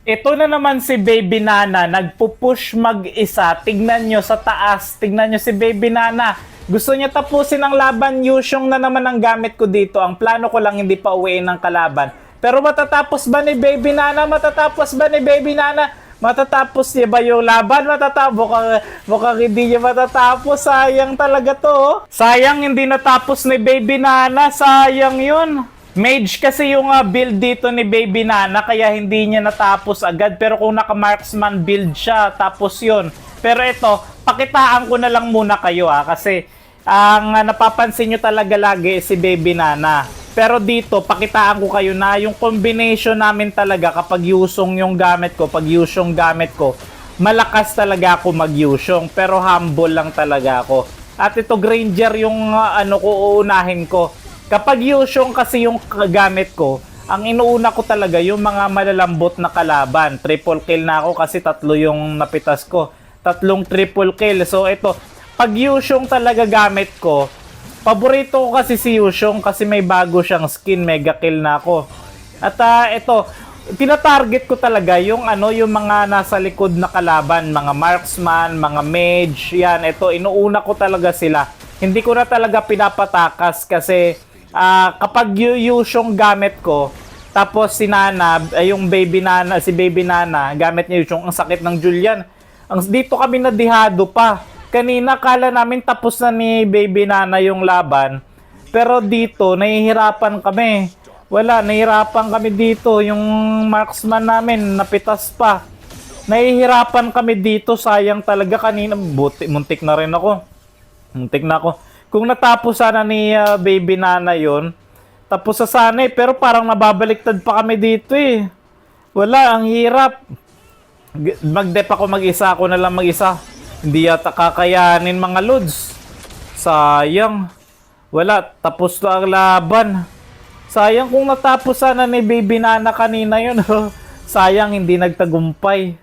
Ito na naman si Baby Nana, nagpupush mag-isa. Tignan nyo sa taas, tignan nyo si Baby Nana. Gusto niya tapusin ang laban, Yusyong na naman ang gamit ko dito. Ang plano ko lang hindi pa uwiin ng kalaban. Pero matatapos ba ni Baby Nana? Matatapos ba ni Baby Nana? Matatapos niya ba yung laban? Matatapos. Mukhang hindi niya matatapos. Sayang talaga to. Oh. Sayang hindi natapos ni Baby Nana. Sayang yun. Mage kasi yung build dito ni Baby Nana kaya hindi niya natapos agad. Pero kung naka-marksman build siya, tapos yun. Pero ito, pakitaan ko na lang muna kayo kasi ang napapansin nyo talaga lagi si Baby Nana. Pero dito, pakitaan ko kayo na yung combination namin talaga kapag Yusong yung gamit ko, pag Yusong gamit ko, malakas talaga ako mag-Yusong. Pero humble lang talaga ako. At ito, Granger yung ko uunahin ko. Kapag Yusyong kasi yung gamit ko, ang inuuna ko talaga yung mga malalambot na kalaban. Triple kill na ako kasi 3 yung napitas ko. 3 triple kill. So ito, pag Yusyong talaga gamit ko, paborito ko kasi si Yusyong kasi may bago siyang skin. Mega kill na ako. At ito, tinatarget ko talaga yung yung mga nasa likod na kalaban, mga marksman, mga mage. Yan, ito, inuuna ko talaga sila. Hindi ko na talaga pinapatakas kasi kapag Yusyong gamit ko, tapos si Nana, yung Baby Nana, si Baby Nana, gamit niya Yusyong, ang sakit ng Julian. Dito kami nadihado pa. Kanina kala namin tapos na ni Baby Nana yung laban. Pero dito, nahihirapan kami. Wala, nahihirapan kami dito. Yung marksman namin, napitas pa. Nahihirapan kami dito, sayang talaga kanina. Buti, muntik na rin ako. Muntik na ako. Kung natapos sana ni Baby Nana yon, tapos sa sana pero parang nababaliktad pa kami dito eh. Wala, ang hirap. Mag-dep ako mag-isa, ako na lang mag-isa. Hindi yata kakayanin mga lods. Sayang. Wala, tapos na ang laban. Sayang kung natapos sana ni Baby Nana kanina yun. Sayang, hindi nagtagumpay.